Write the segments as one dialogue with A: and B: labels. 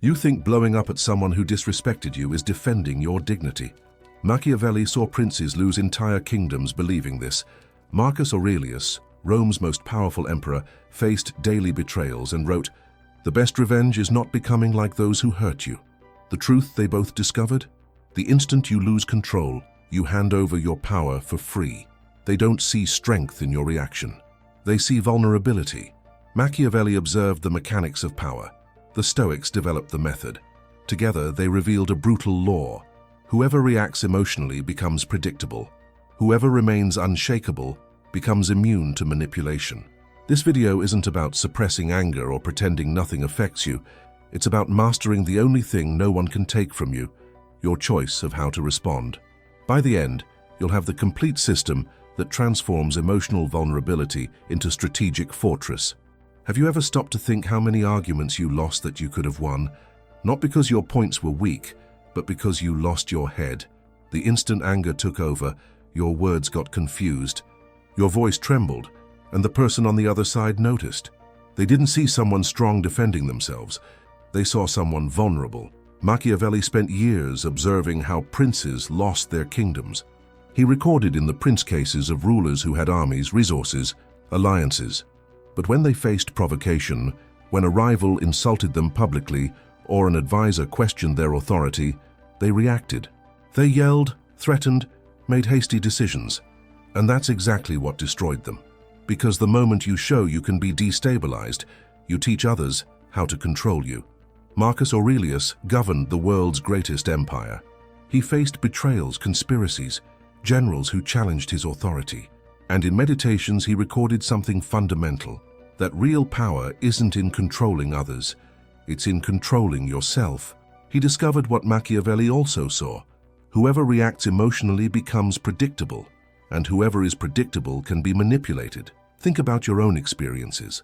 A: You think blowing up at someone who disrespected you is defending your dignity. Machiavelli saw princes lose entire kingdoms believing this. Marcus Aurelius, Rome's most powerful emperor, faced daily betrayals and wrote, "The best revenge is not becoming like those who hurt you." The truth they both discovered? The instant you lose control, you hand over your power for free. They don't see strength in your reaction. They see vulnerability. Machiavelli observed the mechanics of power. The Stoics developed the method. Together, they revealed a brutal law. Whoever reacts emotionally becomes predictable. Whoever remains unshakable becomes immune to manipulation. This video isn't about suppressing anger or pretending nothing affects you. It's about mastering the only thing no one can take from you, your choice of how to respond. By the end, you'll have the complete system that transforms emotional vulnerability into strategic fortress. Have you ever stopped to think how many arguments you lost that you could have won? Not because your points were weak, but because you lost your head. The instant anger took over, your words got confused. Your voice trembled, and the person on the other side noticed. They didn't see someone strong defending themselves. They saw someone vulnerable. Machiavelli spent years observing how princes lost their kingdoms. He recorded in the prince cases of rulers who had armies, resources, alliances. But when they faced provocation, when a rival insulted them publicly or an advisor questioned their authority, they reacted. They yelled, threatened, made hasty decisions. And that's exactly what destroyed them. Because the moment you show you can be destabilized, you teach others how to control you. Marcus Aurelius governed the world's greatest empire. He faced betrayals, conspiracies, generals who challenged his authority. And in Meditations he recorded something fundamental, that real power isn't in controlling others, it's in controlling yourself. He discovered what Machiavelli also saw. Whoever reacts emotionally becomes predictable, and whoever is predictable can be manipulated. Think about your own experiences.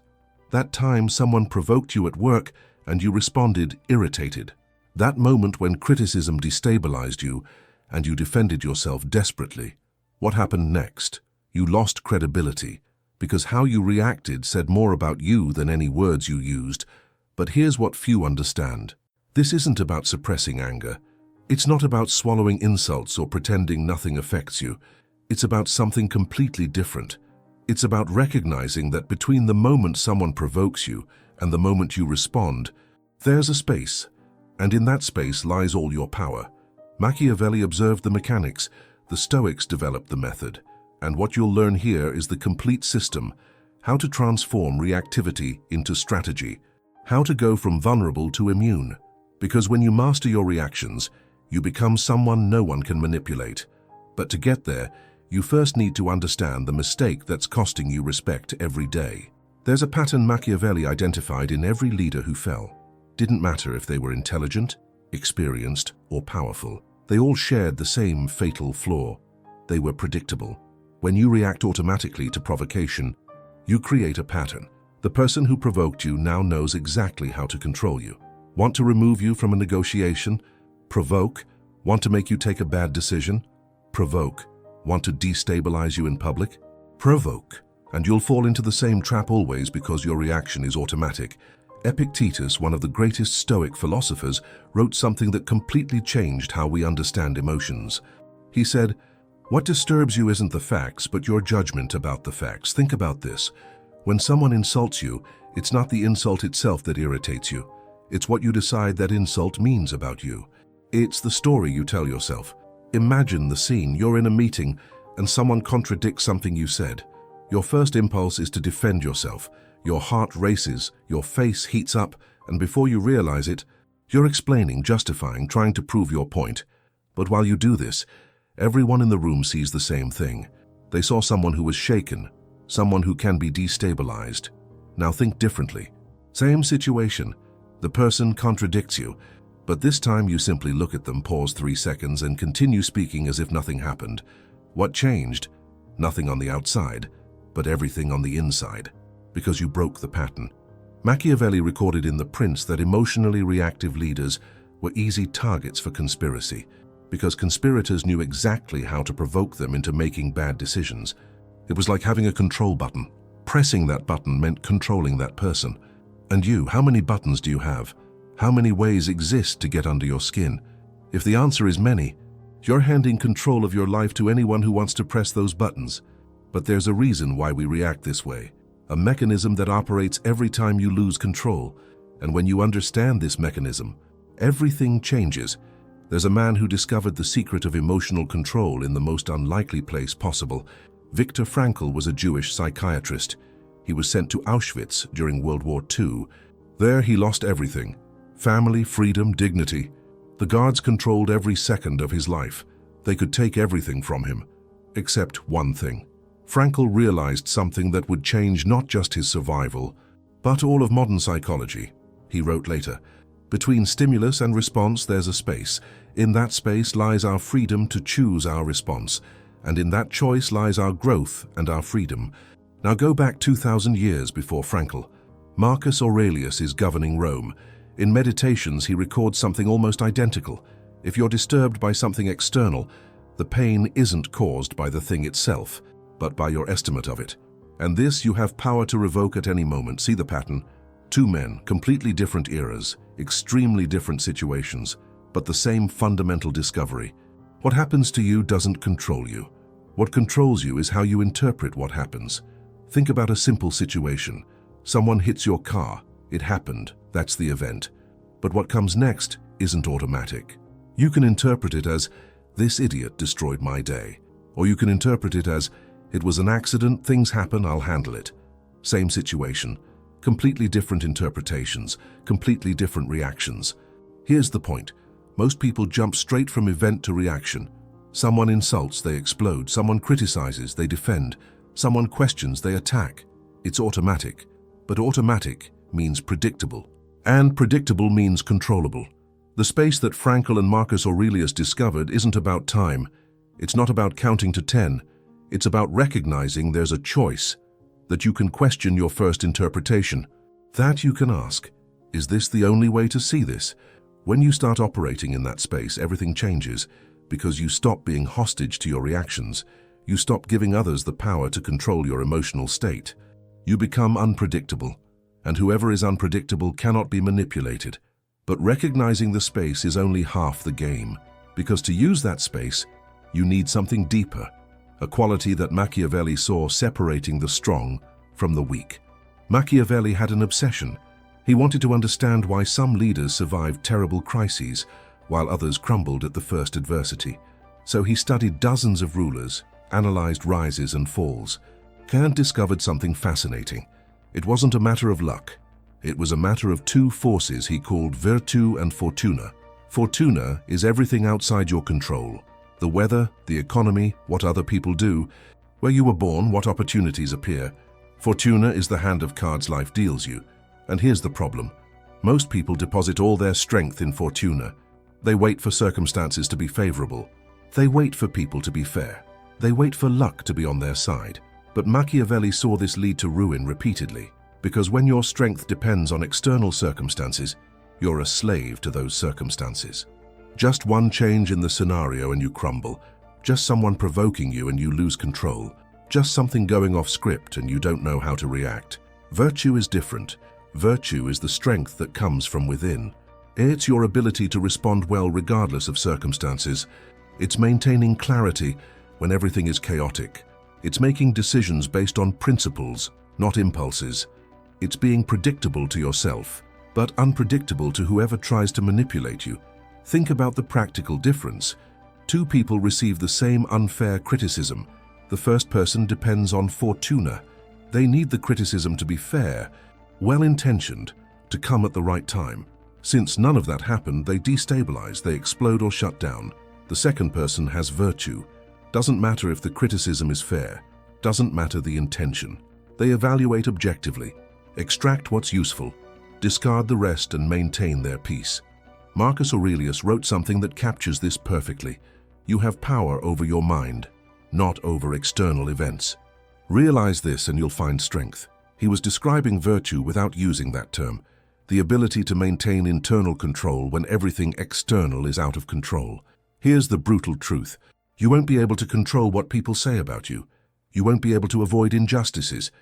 A: That time someone provoked you at work and you responded irritated. That moment when criticism destabilized you and you defended yourself desperately. What happened next? You lost credibility, because how you reacted said more about you than any words you used. But here's what few understand. This isn't about suppressing anger. It's not about swallowing insults or pretending nothing affects you. It's about something completely different. It's about recognizing that between the moment someone provokes you and the moment you respond, there's a space, and in that space lies all your power. Machiavelli observed the mechanics, the Stoics developed the method, and what you'll learn here is the complete system, how to transform reactivity into strategy, how to go from vulnerable to immune. Because when you master your reactions, you become someone no one can manipulate. But to get there, you first need to understand the mistake that's costing you respect every day. There's a pattern Machiavelli identified in every leader who fell. Didn't matter if they were intelligent, experienced, or powerful. They all shared the same fatal flaw. They were predictable. When you react automatically to provocation, you create a pattern. The person who provoked you now knows exactly how to control you. Want to remove you from a negotiation? Provoke. Want to make you take a bad decision? Provoke. Want to destabilize you in public? Provoke. And you'll fall into the same trap always because your reaction is automatic. Epictetus, one of the greatest Stoic philosophers, wrote something that completely changed how we understand emotions. He said, "What disturbs you isn't the facts, but your judgment about the facts." Think about this. When someone insults you, it's not the insult itself that irritates you. It's what you decide that insult means about you. It's the story you tell yourself. Imagine the scene. You're in a meeting and someone contradicts something you said. Your first impulse is to defend yourself. Your heart races, your face heats up, and before you realize it, you're explaining, justifying, trying to prove your point. But while you do this, everyone in the room sees the same thing. They saw someone who was shaken, someone who can be destabilized. Now think differently. Same situation. The person contradicts you, but this time you simply look at them, pause 3 seconds, and continue speaking as if nothing happened. What changed? Nothing on the outside, but everything on the inside. Because you broke the pattern. Machiavelli recorded in The Prince that emotionally reactive leaders were easy targets for conspiracy, because conspirators knew exactly how to provoke them into making bad decisions. It was like having a control button. Pressing that button meant controlling that person. And you, how many buttons do you have? How many ways exist to get under your skin? If the answer is many, you're handing control of your life to anyone who wants to press those buttons. But there's a reason why we react this way, a mechanism that operates every time you lose control. And when you understand this mechanism, everything changes. There's a man who discovered the secret of emotional control in the most unlikely place possible. Viktor Frankl was a Jewish psychiatrist. He was sent to Auschwitz during World War II. There he lost everything: family, freedom, dignity. The guards controlled every second of his life. They could take everything from him, except one thing. Frankl realized something that would change not just his survival, but all of modern psychology. He wrote later, "Between stimulus and response there's a space. In that space lies our freedom to choose our response, and in that choice lies our growth and our freedom." Now go back 2,000 years before Frankl. Marcus Aurelius is governing Rome. In Meditations, he records something almost identical. If you're disturbed by something external, the pain isn't caused by the thing itself, but by your estimate of it. And this you have power to revoke at any moment. See the pattern? Two men, completely different eras, extremely different situations, but the same fundamental discovery. What happens to you doesn't control you. What controls you is how you interpret what happens. Think about a simple situation. Someone hits your car. It happened. That's the event. But what comes next isn't automatic. You can interpret it as, "This idiot destroyed my day." Or you can interpret it as, "It was an accident, things happen, I'll handle it." Same situation. Completely different interpretations, completely different reactions. Here's the point. Most people jump straight from event to reaction. Someone insults, they explode. Someone criticizes, they defend. Someone questions, they attack. It's automatic. But automatic means predictable. And predictable means controllable. The space that Frankl and Marcus Aurelius discovered isn't about time. It's not about counting to 10. It's about recognizing there's a choice, that you can question your first interpretation, that you can ask, is this the only way to see this? When you start operating in that space, everything changes, because you stop being hostage to your reactions. You stop giving others the power to control your emotional state. You become unpredictable, and whoever is unpredictable cannot be manipulated. But recognizing the space is only half the game, because to use that space, you need something deeper, a quality that Machiavelli saw separating the strong from the weak. Machiavelli had an obsession. He wanted to understand why some leaders survived terrible crises, while others crumbled at the first adversity. So he studied dozens of rulers, analyzed rises and falls. Kant discovered something fascinating. It wasn't a matter of luck. It was a matter of two forces he called Virtù and Fortuna. Fortuna is everything outside your control. The weather, the economy, what other people do, where you were born, what opportunities appear. Fortuna is the hand of cards life deals you. And here's the problem. Most people deposit all their strength in Fortuna. They wait for circumstances to be favorable. They wait for people to be fair. They wait for luck to be on their side. But Machiavelli saw this lead to ruin repeatedly, because when your strength depends on external circumstances, you're a slave to those circumstances. Just one change in the scenario and you crumble. Just someone provoking you and you lose control. Just something going off script and you don't know how to react. Virtue is different. Virtue is the strength that comes from within. It's your ability to respond well regardless of circumstances. It's maintaining clarity when everything is chaotic. It's making decisions based on principles, not impulses. It's being predictable to yourself, but unpredictable to whoever tries to manipulate you. Think about the practical difference. Two people receive the same unfair criticism. The first person depends on Fortuna. They need the criticism to be fair, well-intentioned, to come at the right time. Since none of that happened, they destabilize, they explode or shut down. The second person has Virtù. Doesn't matter if the criticism is fair. Doesn't matter the intention. They evaluate objectively, extract what's useful, discard the rest and maintain their peace. Marcus Aurelius wrote something that captures this perfectly. You have power over your mind, not over external events. Realize this and you'll find strength. He was describing virtue without using that term, the ability to maintain internal control when everything external is out of control. Here's the brutal truth. You won't be able to control what people say about you. You won't be able to avoid injustices.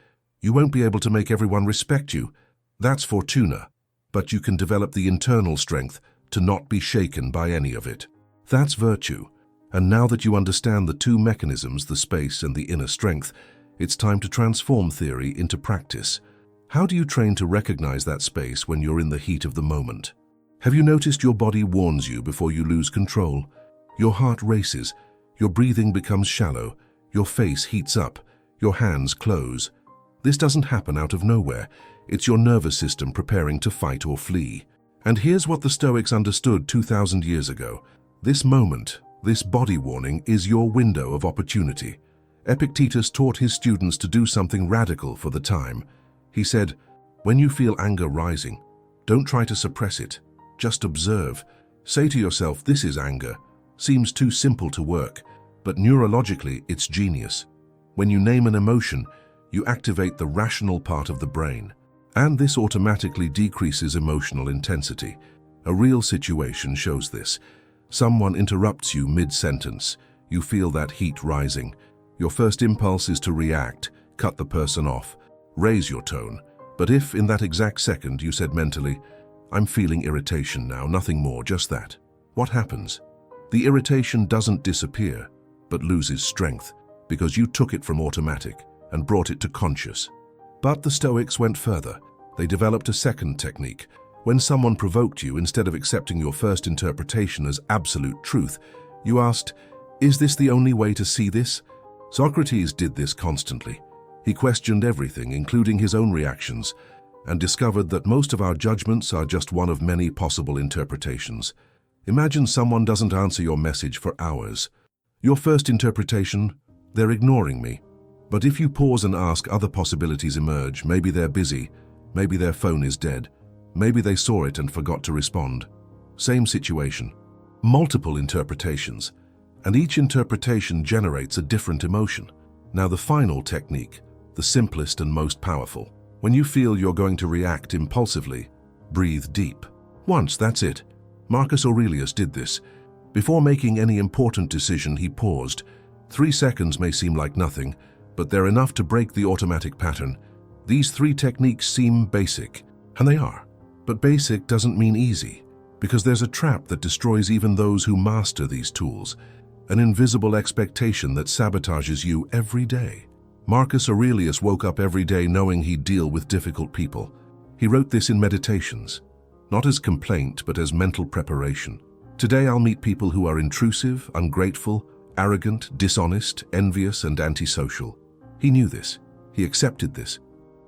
A: You won't be able to make everyone respect you. That's Fortuna. but you can develop the internal strength to not be shaken by any of it. That's virtue. And now that you understand the two mechanisms, the space and the inner strength, it's time to transform theory into practice. How do you train to recognize that space when you're in the heat of the moment? Have you noticed your body warns you before you lose control? Your heart races, your breathing becomes shallow, your face heats up, your hands close. This doesn't happen out of nowhere. It's your nervous system preparing to fight or flee. And here's what the Stoics understood 2,000 years ago. This moment, this body warning, is your window of opportunity. Epictetus taught his students to do something radical for the time. He said, when you feel anger rising, don't try to suppress it. Just observe. Say to yourself, this is anger. Seems too simple to work, but neurologically it's genius. When you name an emotion, you activate the rational part of the brain, and this automatically decreases emotional intensity. A real situation shows this. Someone interrupts you mid-sentence. You feel that heat rising. Your first impulse is to react, cut the person off, raise your tone. But if, in that exact second, you said mentally, I'm feeling irritation now, nothing more, just that, what happens? The irritation doesn't disappear, but loses strength, because you took it from automatic and brought it to conscious. But the Stoics went further. They developed a second technique. When someone provoked you, instead of accepting your first interpretation as absolute truth, you asked, is this the only way to see this? Socrates did this constantly. He questioned everything, including his own reactions, and discovered that most of our judgments are just one of many possible interpretations. Imagine someone doesn't answer your message for hours. Your first interpretation, they're ignoring me. But if you pause and ask, other possibilities emerge. Maybe they're busy, maybe their phone is dead, maybe they saw it and forgot to respond. Same situation. Multiple interpretations, and each interpretation generates a different emotion. Now the final technique, the simplest and most powerful. When you feel you're going to react impulsively, breathe deep. Once, that's it. Marcus Aurelius did this. Before making any important decision, he paused. 3 seconds may seem like nothing, but they're enough to break the automatic pattern. These 3 techniques seem basic, and they are. But basic doesn't mean easy, because there's a trap that destroys even those who master these tools, an invisible expectation that sabotages you every day. Marcus Aurelius woke up every day knowing he'd deal with difficult people. He wrote this in Meditations, not as complaint, but as mental preparation. Today I'll meet people who are intrusive, ungrateful, arrogant, dishonest, envious, and antisocial. He knew this. He accepted this.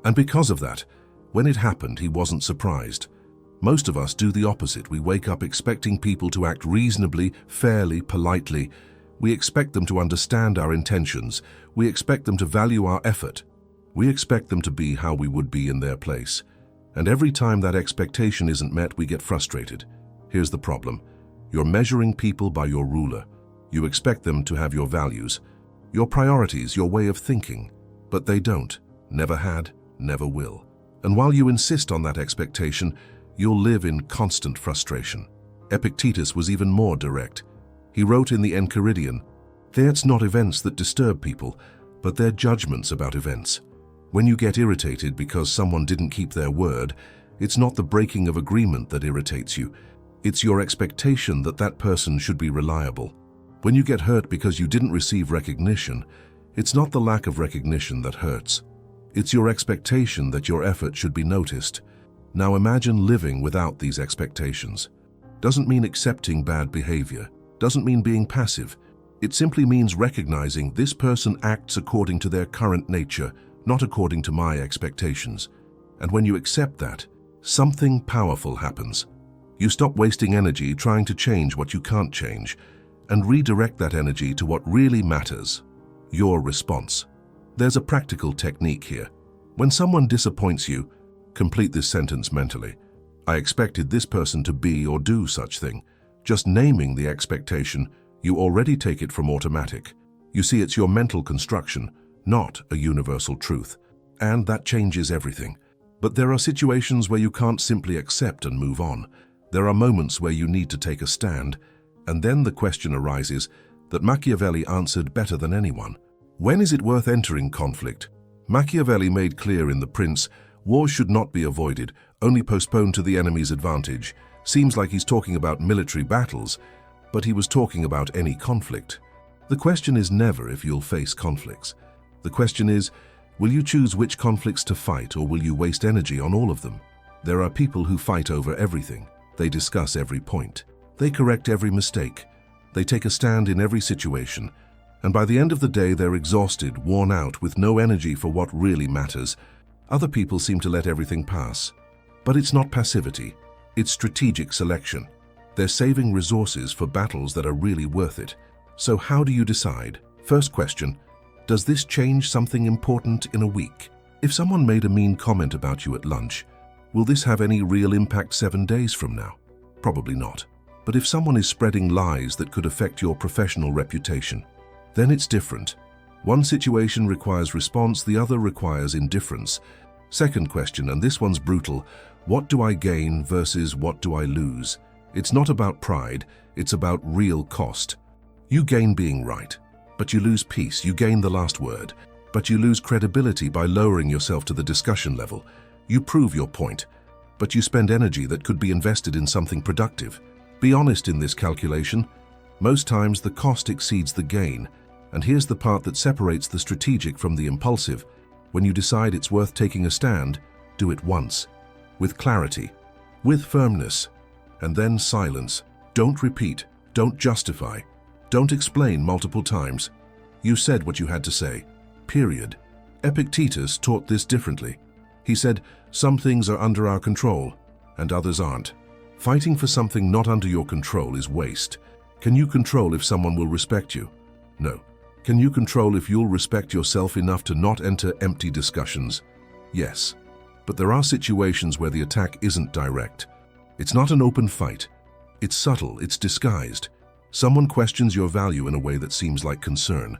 A: And because of that, when it happened, he wasn't surprised. Most of us do the opposite. We wake up expecting people to act reasonably, fairly, politely. We expect them to understand our intentions. We expect them to value our effort. We expect them to be how we would be in their place. And every time that expectation isn't met, we get frustrated. Here's the problem. You're measuring people by your ruler. You expect them to have your values, your priorities, your way of thinking, but they don't, never had, never will. And while you insist on that expectation, you'll live in constant frustration. Epictetus was even more direct. He wrote in the Enchiridion, "It's not events that disturb people, but their judgments about events. When you get irritated because someone didn't keep their word, it's not the breaking of agreement that irritates you. It's your expectation that that person should be reliable. When you get hurt because you didn't receive recognition, it's not the lack of recognition that hurts. It's your expectation that your effort should be noticed. Now imagine living without these expectations. Doesn't mean accepting bad behavior. Doesn't mean being passive. It simply means recognizing this person acts according to their current nature, not according to my expectations. And when you accept that, something powerful happens. You stop wasting energy trying to change what you can't change, and redirect that energy to what really matters, your response. There's a practical technique here. When someone disappoints you, complete this sentence mentally. I expected this person to be or do such thing. Just naming the expectation, you already take it from automatic. You see, it's your mental construction, not a universal truth. And that changes everything. But there are situations where you can't simply accept and move on. There are moments where you need to take a stand, and then the question arises that Machiavelli answered better than anyone. When is it worth entering conflict? Machiavelli made clear in The Prince Wars should not be avoided, only postponed to the enemy's advantage. Seems like he's talking about military battles, but he was talking about any conflict. The question is never if you'll face conflicts. The question is, will you choose which conflicts to fight, or will you waste energy on all of them? There are people who fight over everything. They discuss every point. They correct every mistake. They take a stand in every situation. And by the end of the day, they're exhausted, worn out, with no energy for what really matters. Other people seem to let everything pass. But it's not passivity. It's strategic selection. They're saving resources for battles that are really worth it. So how do you decide? First question, does this change something important in a week? If someone made a mean comment about you at lunch, will this have any real impact 7 days from now? Probably not. But if someone is spreading lies that could affect your professional reputation, then it's different. One situation requires response, the other requires indifference. Second question, and this one's brutal, what do I gain versus what do I lose? It's not about pride, it's about real cost. You gain being right, but you lose peace. You gain the last word, but you lose credibility by lowering yourself to the discussion level. You prove your point, but you spend energy that could be invested in something productive. Be honest in this calculation. Most times the cost exceeds the gain. And here's the part that separates the strategic from the impulsive. When you decide it's worth taking a stand, do it once, with clarity, with firmness, and then silence. Don't repeat, don't justify, don't explain multiple times. You said what you had to say, period. Epictetus taught this differently. He said, some things are under our control, and others aren't. Fighting for something not under your control is waste. Can you control if someone will respect you? No. Can you control if you'll respect yourself enough to not enter empty discussions? Yes. But there are situations where the attack isn't direct. It's not an open fight. It's subtle, it's disguised. Someone questions your value in a way that seems like concern.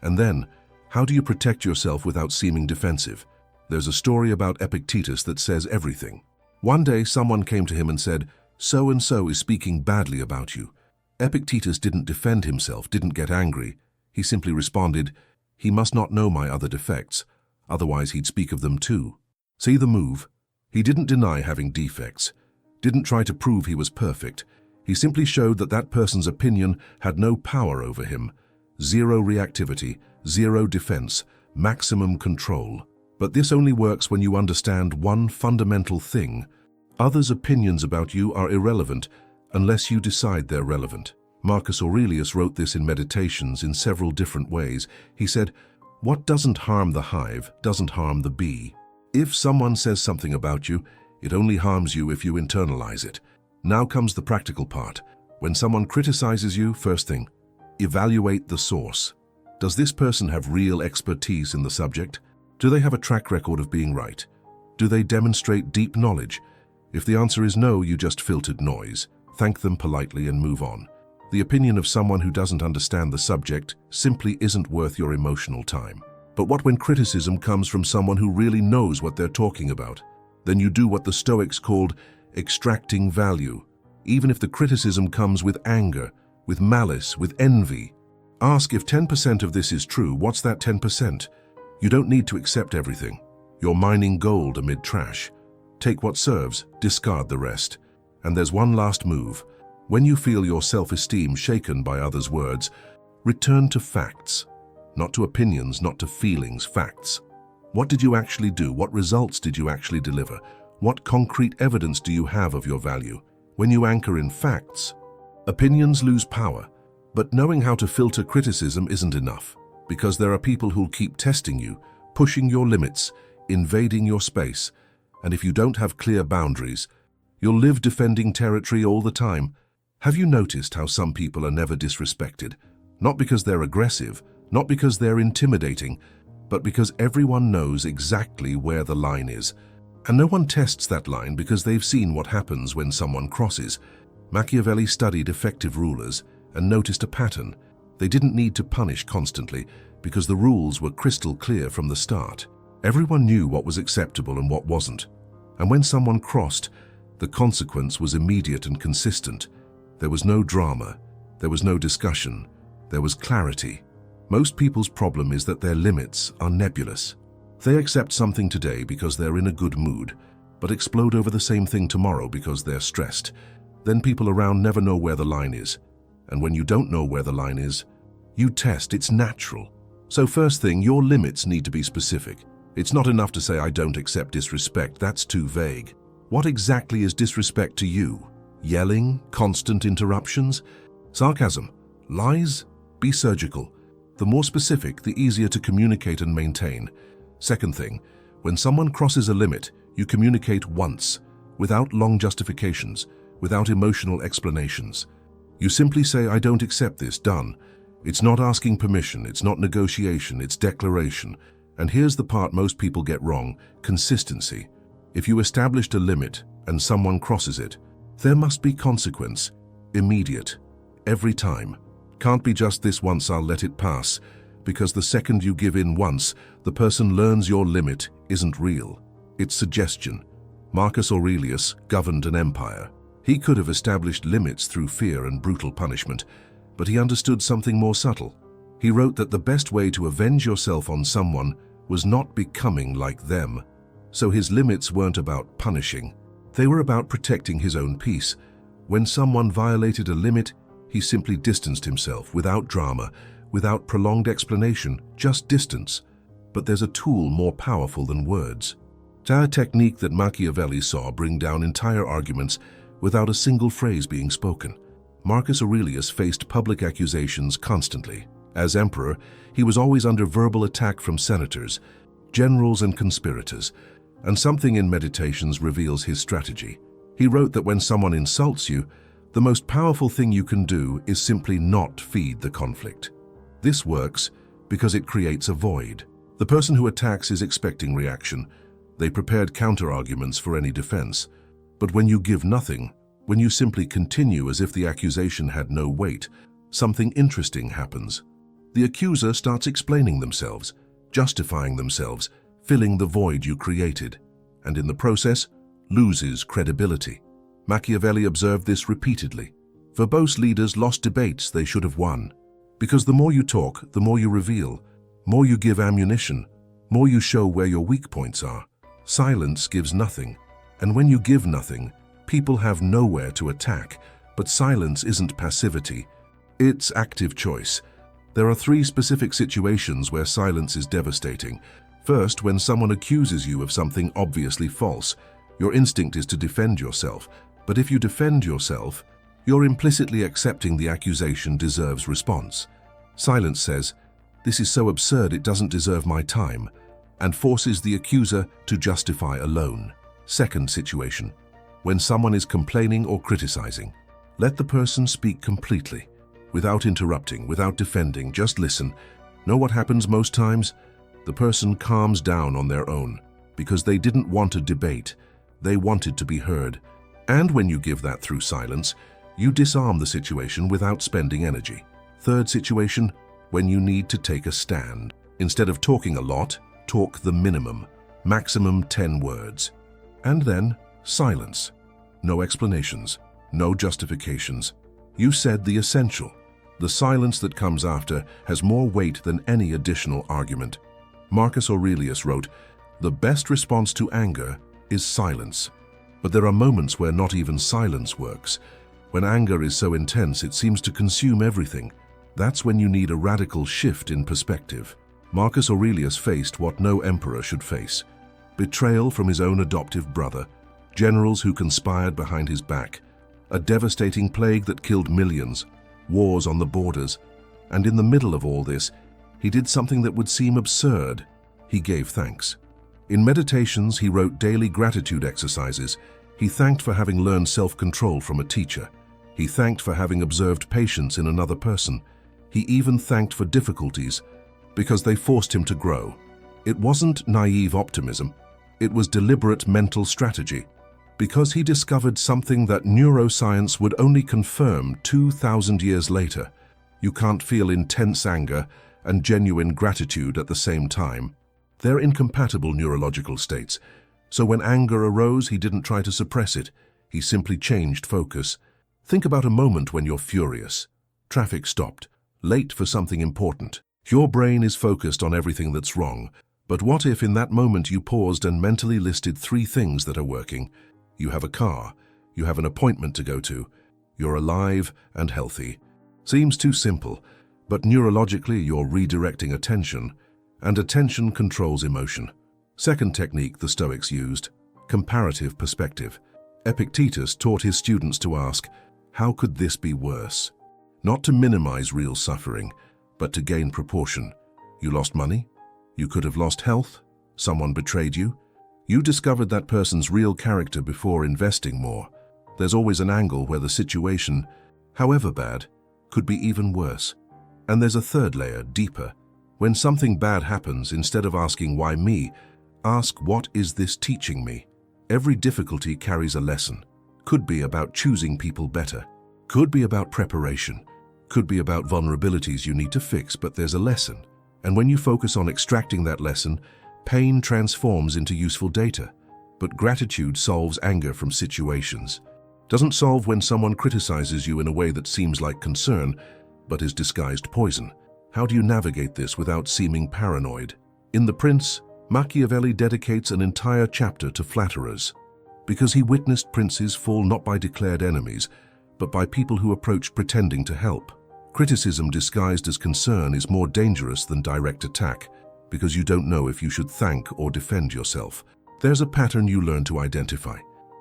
A: And then, how do you protect yourself without seeming defensive? There's a story about Epictetus that says everything. One day, someone came to him and said, so-and-so is speaking badly about you. Epictetus didn't defend himself, didn't get angry. He simply responded, he must not know my other defects, otherwise he'd speak of them too. See the move? He didn't deny having defects, didn't try to prove he was perfect. He simply showed that that person's opinion had no power over him. Zero reactivity, zero defense, maximum control. But this only works when you understand one fundamental thing. Others' opinions about you are irrelevant unless you decide they're relevant. Marcus Aurelius wrote this in Meditations in several different ways. He said, what doesn't harm the hive doesn't harm the bee. If someone says something about you, it only harms you if you internalize it. Now comes the practical part. When someone criticizes you, first thing, evaluate the source. Does this person have real expertise in the subject? Do they have a track record of being right? Do they demonstrate deep knowledge? If the answer is no, you just filtered noise. Thank them politely and move on. The opinion of someone who doesn't understand the subject simply isn't worth your emotional time. But what when criticism comes from someone who really knows what they're talking about? Then you do what the Stoics called extracting value. Even if the criticism comes with anger, with malice, with envy. Ask if 10% of this is true, what's that 10%? You don't need to accept everything. You're mining gold amid trash. Take what serves, discard the rest. And there's one last move. When you feel your self-esteem shaken by others' words, return to facts. Not to opinions, not to feelings, facts. What did you actually do? What results did you actually deliver? What concrete evidence do you have of your value? When you anchor in facts, opinions lose power. But knowing how to filter criticism isn't enough, because there are people who'll keep testing you, pushing your limits, invading your space. And if you don't have clear boundaries, you'll live defending territory all the time. Have you noticed how some people are never disrespected? Not because they're aggressive, not because they're intimidating, but because everyone knows exactly where the line is. And no one tests that line because they've seen what happens when someone crosses. Machiavelli studied effective rulers and noticed a pattern. They didn't need to punish constantly because the rules were crystal clear from the start. Everyone knew what was acceptable and what wasn't. And when someone crossed, the consequence was immediate and consistent. There was no drama, there was no discussion, there was clarity. Most people's problem is that their limits are nebulous. They accept something today because they're in a good mood, but explode over the same thing tomorrow because they're stressed. Then people around never know where the line is. And when you don't know where the line is, you test. It's natural. So first thing, your limits need to be specific. It's not enough to say, I don't accept disrespect. That's too vague. What exactly is disrespect to you? Yelling? Constant interruptions? Sarcasm? Lies? Be surgical. The more specific, the easier to communicate and maintain. Second thing, when someone crosses a limit, you communicate once, without long justifications, without emotional explanations. You simply say, I don't accept this, done. It's not asking permission, it's not negotiation, it's declaration. And here's the part most people get wrong: consistency. If you established a limit and someone crosses it, there must be consequence, immediate, every time. Can't be just this once, I'll let it pass, because the second you give in once, the person learns your limit isn't real. It's suggestion. Marcus Aurelius governed an empire. He could have established limits through fear and brutal punishment, but he understood something more subtle. He wrote that the best way to avenge yourself on someone was not becoming like them. So his limits weren't about punishing. They were about protecting his own peace. When someone violated a limit, he simply distanced himself without drama, without prolonged explanation, just distance. But there's a tool more powerful than words. It's a technique that Machiavelli saw bring down entire arguments without a single phrase being spoken. Marcus Aurelius faced public accusations constantly. As emperor, he was always under verbal attack from senators, generals, and conspirators, and something in Meditations reveals his strategy. He wrote that when someone insults you, the most powerful thing you can do is simply not feed the conflict. This works because it creates a void. The person who attacks is expecting reaction. They prepared counter-arguments for any defense. But when you give nothing, when you simply continue as if the accusation had no weight, something interesting happens. The accuser starts explaining themselves, justifying themselves, filling the void you created, and in the process, loses credibility. Machiavelli observed this repeatedly. Verbose leaders lost debates they should have won. Because the more you talk, the more you reveal, more you give ammunition, more you show where your weak points are. Silence gives nothing, and when you give nothing, people have nowhere to attack. But silence isn't passivity, it's active choice. There are 3 specific situations where silence is devastating. First, when someone accuses you of something obviously false, your instinct is to defend yourself. But if you defend yourself, you're implicitly accepting the accusation deserves response. Silence says, "This is so absurd it doesn't deserve my time," and forces the accuser to justify alone. Second situation, when someone is complaining or criticizing, let the person speak completely, without interrupting, without defending, just listen. Know what happens most times? The person calms down on their own, because they didn't want a debate, they wanted to be heard. And when you give that through silence, you disarm the situation without spending energy. Third situation, when you need to take a stand. Instead of talking a lot, talk the minimum, maximum 10 words. And then, silence. No explanations, no justifications. You said the essential. The silence that comes after has more weight than any additional argument. Marcus Aurelius wrote, "The best response to anger is silence." But there are moments where not even silence works. When anger is so intense it seems to consume everything. That's when you need a radical shift in perspective. Marcus Aurelius faced what no emperor should face: betrayal from his own adoptive brother, generals who conspired behind his back, a devastating plague that killed millions, wars on the borders. And in the middle of all this, he did something that would seem absurd. He gave thanks. In Meditations, he wrote daily gratitude exercises. He thanked for having learned self-control from a teacher. He thanked for having observed patience in another person. He even thanked for difficulties because they forced him to grow. It wasn't naive optimism. It was deliberate mental strategy, because he discovered something that neuroscience would only confirm 2,000 years later. You can't feel intense anger and genuine gratitude at the same time. They're incompatible neurological states. So when anger arose, he didn't try to suppress it. He simply changed focus. Think about a moment when you're furious. Traffic stopped, late for something important. Your brain is focused on everything that's wrong, But what if in that moment you paused and mentally listed 3 things that are working? You have a car, you have an appointment to go to, you're alive and healthy. Seems too simple, but neurologically you're redirecting attention, and attention controls emotion. Second technique the Stoics used, comparative perspective. Epictetus taught his students to ask, how could this be worse? Not to minimize real suffering, but to gain proportion. You lost money? You could have lost health? Someone betrayed you? You discovered that person's real character before investing more. There's always an angle where the situation, however bad, could be even worse. And there's a third layer, deeper. When something bad happens, instead of asking, why me? Ask, what is this teaching me? Every difficulty carries a lesson. Could be about choosing people better. Could be about preparation. Could be about vulnerabilities you need to fix, but there's a lesson. And when you focus on extracting that lesson, pain transforms into useful data. But gratitude solves anger from situations. Doesn't solve when someone criticizes you in a way that seems like concern, but is disguised poison. How do you navigate this without seeming paranoid? In The Prince, Machiavelli dedicates an entire chapter to flatterers, because he witnessed princes fall not by declared enemies, but by people who approached pretending to help. Criticism disguised as concern is more dangerous than direct attack, because you don't know if you should thank or defend yourself. There's a pattern you learn to identify.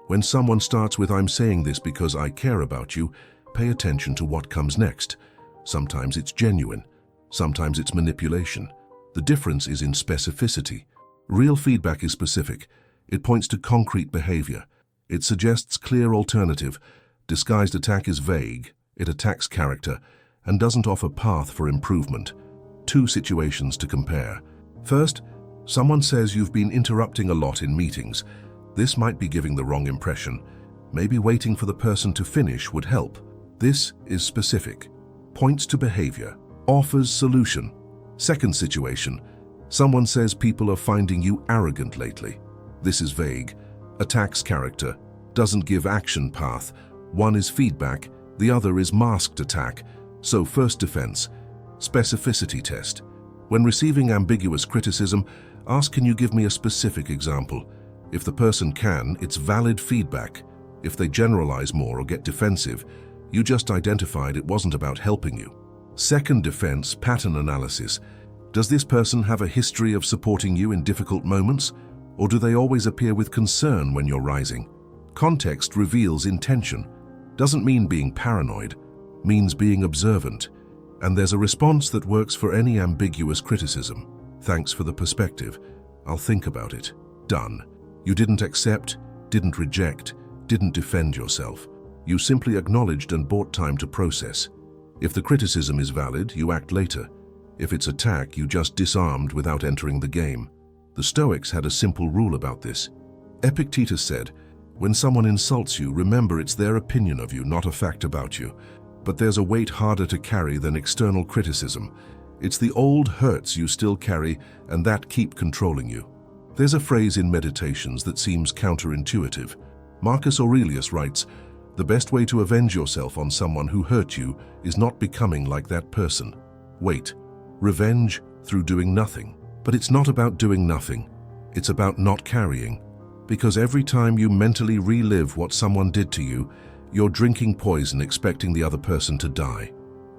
A: When someone starts with, I'm saying this because I care about you, pay attention to what comes next. Sometimes it's genuine, sometimes it's manipulation. The difference is in specificity. Real feedback is specific. It points to concrete behavior. It suggests clear alternative. Disguised attack is vague. It attacks character and doesn't offer path for improvement. 2 situations to compare. First, someone says you've been interrupting a lot in meetings. This might be giving the wrong impression. Maybe waiting for the person to finish would help. This is specific. Points to behavior. Offers solution. Second situation. Someone says people are finding you arrogant lately. This is vague. Attacks character. Doesn't give action path. One is feedback, the other is masked attack. So first defense. Specificity test. When receiving ambiguous criticism, ask, can you give me a specific example? If the person can, it's valid feedback. If they generalize more or get defensive, you just identified it wasn't about helping you. Second defense, pattern analysis. Does this person have a history of supporting you in difficult moments? Or do they always appear with concern when you're rising? Context reveals intention. Doesn't mean being paranoid, means being observant. And there's a response that works for any ambiguous criticism. Thanks for the perspective. I'll think about it. Done. You didn't accept, didn't reject, didn't defend yourself. You simply acknowledged and bought time to process. If the criticism is valid, you act later. If it's attack, you just disarmed without entering the game. The Stoics had a simple rule about this. Epictetus said, when someone insults you, remember it's their opinion of you, not a fact about you. But there's a weight harder to carry than external criticism. It's the old hurts you still carry, and that keep controlling you. There's a phrase in Meditations that seems counterintuitive. Marcus Aurelius writes, the best way to avenge yourself on someone who hurt you is not becoming like that person. Wait, revenge through doing nothing. But it's not about doing nothing. It's about not carrying. Because every time you mentally relive what someone did to you, you're drinking poison expecting the other person to die.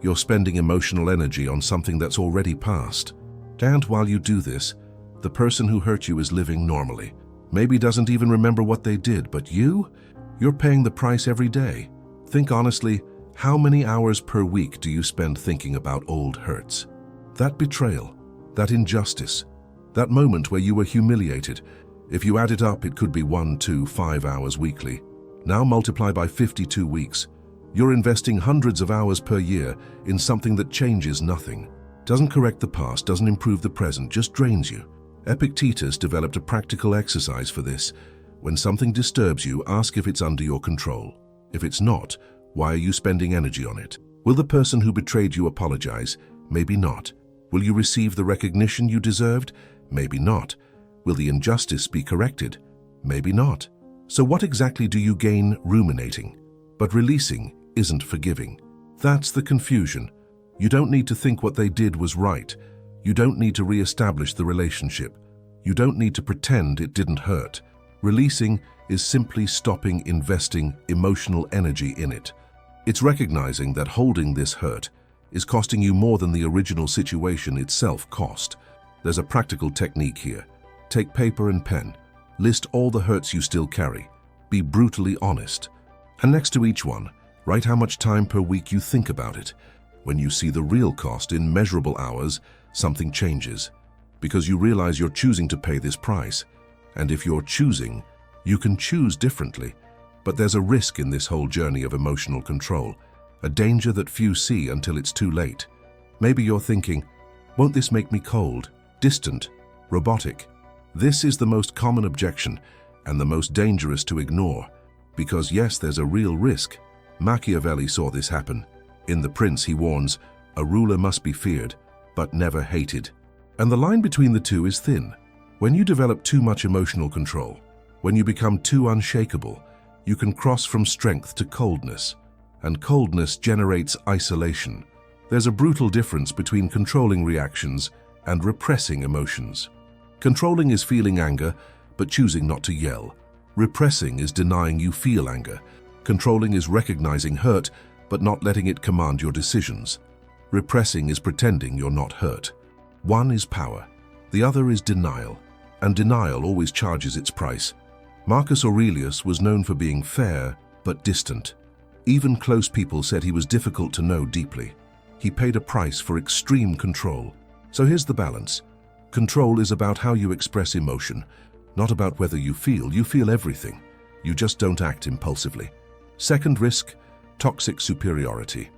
A: You're spending emotional energy on something that's already passed. And while you do this, the person who hurt you is living normally. Maybe doesn't even remember what they did, but you're paying the price every day. Think honestly, how many hours per week do you spend thinking about old hurts? That betrayal, that injustice, that moment where you were humiliated, if you add it up, it could be 1, 2, 5 hours weekly. Now multiply by 52 weeks. You're investing hundreds of hours per year in something that changes nothing. Doesn't correct the past, doesn't improve the present, just drains you. Epictetus developed a practical exercise for this. When something disturbs you, ask if it's under your control. If it's not, why are you spending energy on it? Will the person who betrayed you apologize? Maybe not. Will you receive the recognition you deserved? Maybe not. Will the injustice be corrected? Maybe not. So what exactly do you gain ruminating? But releasing isn't forgiving. That's the confusion. You don't need to think what they did was right. You don't need to re-establish the relationship. You don't need to pretend it didn't hurt. Releasing is simply stopping investing emotional energy in it. It's recognizing that holding this hurt is costing you more than the original situation itself cost. There's a practical technique here. Take paper and pen. List all the hurts you still carry. Be brutally honest. And next to each one, write how much time per week you think about it. When you see the real cost in measurable hours, something changes. Because you realize you're choosing to pay this price. And if you're choosing, you can choose differently. But there's a risk in this whole journey of emotional control, a danger that few see until it's too late. Maybe you're thinking, won't this make me cold, distant, robotic? This is the most common objection and the most dangerous to ignore. Because yes, there's a real risk. Machiavelli saw this happen. In The Prince, he warns, a ruler must be feared, but never hated. And the line between the two is thin. When you develop too much emotional control, when you become too unshakable, you can cross from strength to coldness. And coldness generates isolation. There's a brutal difference between controlling reactions and repressing emotions. Controlling is feeling anger, but choosing not to yell. Repressing is denying you feel anger. Controlling is recognizing hurt, but not letting it command your decisions. Repressing is pretending you're not hurt. One is power, the other is denial, and denial always charges its price. Marcus Aurelius was known for being fair, but distant. Even close people said he was difficult to know deeply. He paid a price for extreme control. So here's the balance. Control is about how you express emotion, not about whether you feel. You feel everything. You just don't act impulsively. Second risk, toxic superiority.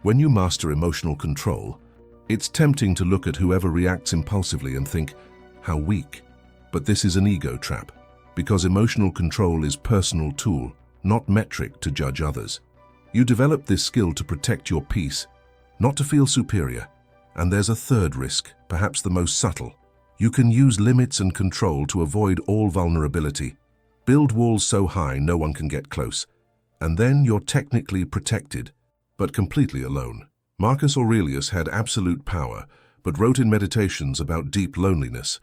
A: When you master emotional control, it's tempting to look at whoever reacts impulsively and think, how weak. But this is an ego trap, because emotional control is personal tool, not metric to judge others. You develop this skill to protect your peace, not to feel superior. And there's a third risk, perhaps the most subtle. You can use limits and control to avoid all vulnerability. Build walls so high no one can get close. And then you're technically protected, but completely alone. Marcus Aurelius had absolute power, but wrote in Meditations about deep loneliness,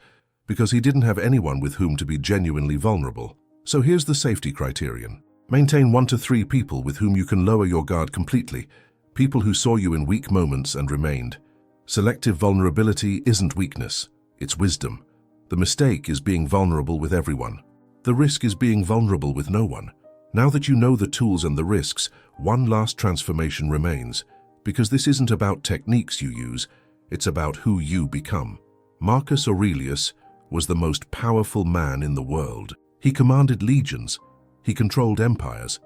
A: because he didn't have anyone with whom to be genuinely vulnerable. So here's the safety criterion. Maintain 1 to 3 people with whom you can lower your guard completely, people who saw you in weak moments and remained. Selective vulnerability isn't weakness, it's wisdom. The mistake is being vulnerable with everyone. The risk is being vulnerable with no one. Now that you know the tools and the risks, one last transformation remains, because this isn't about techniques you use, it's about who you become. Marcus Aurelius was the most powerful man in the world. He commanded legions, he controlled empires,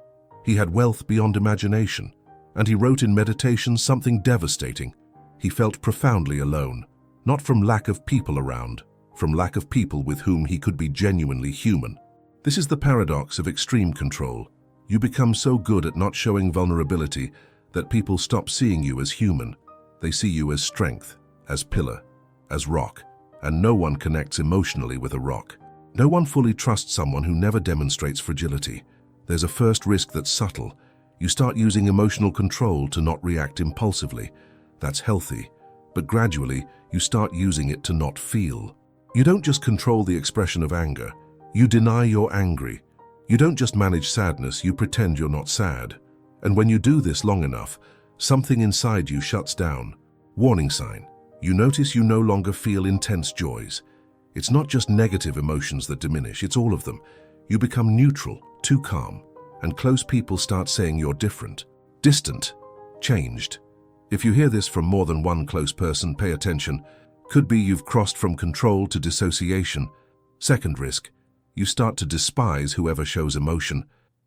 A: he had wealth beyond imagination, and he wrote in Meditations something devastating. He felt profoundly alone, not from lack of people around, from lack of people with whom he could be genuinely human. This is the paradox of extreme control. You become so good at not showing vulnerability that people stop seeing you as human. They see you as strength, as pillar, as rock, and no one connects emotionally with a rock. No one fully trusts someone who never demonstrates fragility. There's a first risk that's subtle. You start using emotional control to not react impulsively. That's healthy, but gradually you start using it to not feel. You don't just control the expression of anger, you deny you're angry. You don't just manage sadness, you pretend you're not sad. And when you do this long enough, something inside you shuts down. Warning sign. You notice you no longer feel intense joys. It's not just negative emotions that diminish, it's all of them. You become neutral, too calm, and close people start saying you're different, distant, changed. If you hear this from more than one close person, pay attention. Could be you've crossed from control to dissociation. Second risk. You start to despise whoever shows emotion.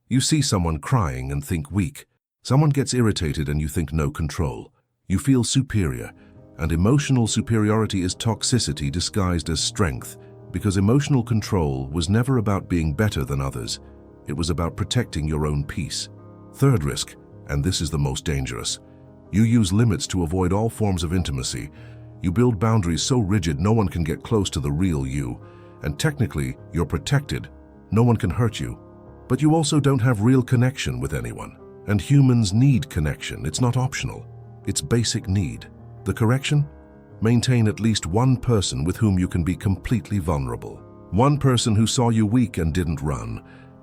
A: You see someone crying and think weak. Someone gets irritated and you think no control. You feel superior. And emotional superiority is toxicity disguised as strength, because emotional control was never about being better than others. It was about protecting your own peace. Third risk, and this is the most dangerous. You use limits to avoid all forms of intimacy. You build boundaries so rigid no one can get close to the real you. And technically, you're protected. No one can hurt you. But you also don't have real connection with anyone. And humans need connection. It's not optional. It's basic need. The correction? Maintain at least one person with whom you can be completely vulnerable. One person who saw you weak and didn't run,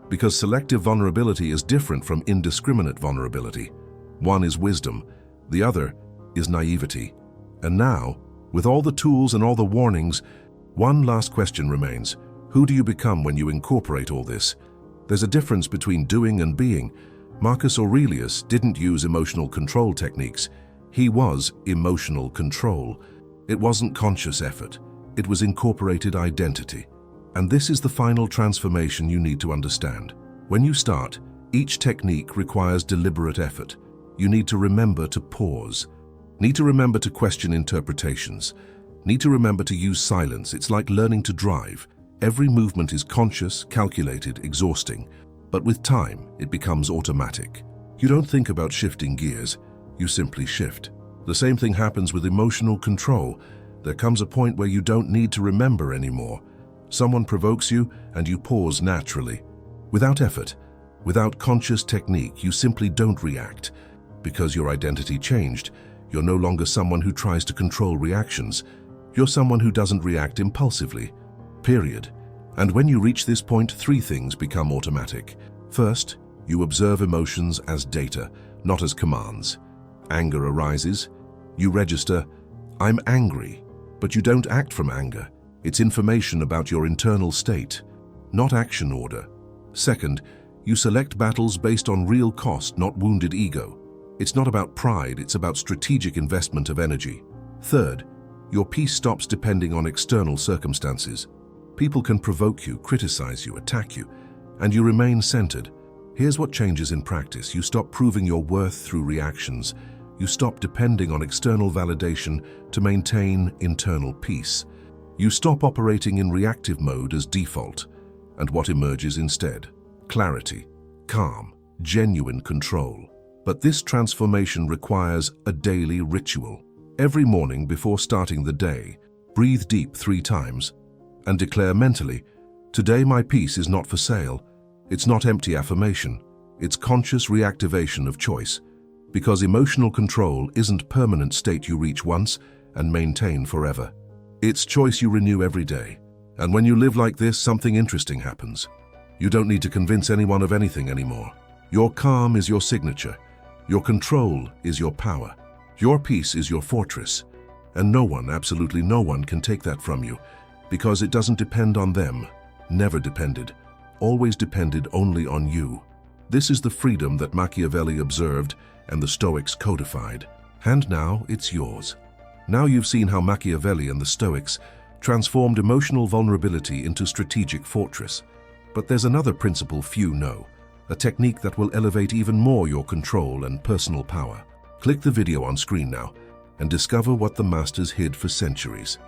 A: because selective vulnerability is different from indiscriminate vulnerability. One is wisdom, the other is naivety. And now, with all the tools and all the warnings, one last question remains. Who do you become when you incorporate all this? There's a difference between doing and being. Marcus Aurelius didn't use emotional control techniques. He was emotional control. It wasn't conscious effort. It was incorporated identity. And this is the final transformation you need to understand. When you start, each technique requires deliberate effort. You need to remember to pause. Need to remember to question interpretations. Need to remember to use silence. It's like learning to drive. Every movement is conscious, calculated, exhausting. But with time, it becomes automatic. You don't think about shifting gears. You simply shift. The same thing happens with emotional control. There comes a point where you don't need to remember anymore. Someone provokes you, and you pause naturally. Without effort, without conscious technique, you simply don't react. Because your identity changed, you're no longer someone who tries to control reactions. You're someone who doesn't react impulsively. Period. And when you reach this point, three things become automatic. First, you observe emotions as data, not as commands. Anger arises. You register, "I'm angry," but you don't act from anger. It's information about your internal state, not action order. Second, you select battles based on real cost, not wounded ego. It's not about pride, it's about strategic investment of energy. Third, your peace stops depending on external circumstances. People can provoke you, criticize you, attack you, and you remain centered. Here's what changes in practice. You stop proving your worth through reactions. You stop depending on external validation to maintain internal peace. You stop operating in reactive mode as default, and what emerges instead? Clarity, calm, genuine control. But this transformation requires a daily ritual. Every morning before starting the day, breathe deep 3 times and declare mentally, "Today my peace is not for sale." It's not empty affirmation. It's conscious reactivation of choice. Because emotional control isn't permanent state you reach once and maintain forever. It's choice you renew every day. And when you live like this, something interesting happens. You don't need to convince anyone of anything anymore. Your calm is your signature. Your control is your power. Your peace is your fortress. And no one, absolutely no one, can take that from you, because it doesn't depend on them. Never depended. Always depended only on you. This is the freedom that Machiavelli observed and the Stoics codified. And now it's yours. Now you've seen how Machiavelli and the Stoics transformed emotional vulnerability into strategic fortress. But there's another principle few know, a technique that will elevate even more your control and personal power. Click the video on screen now and discover what the masters hid for centuries.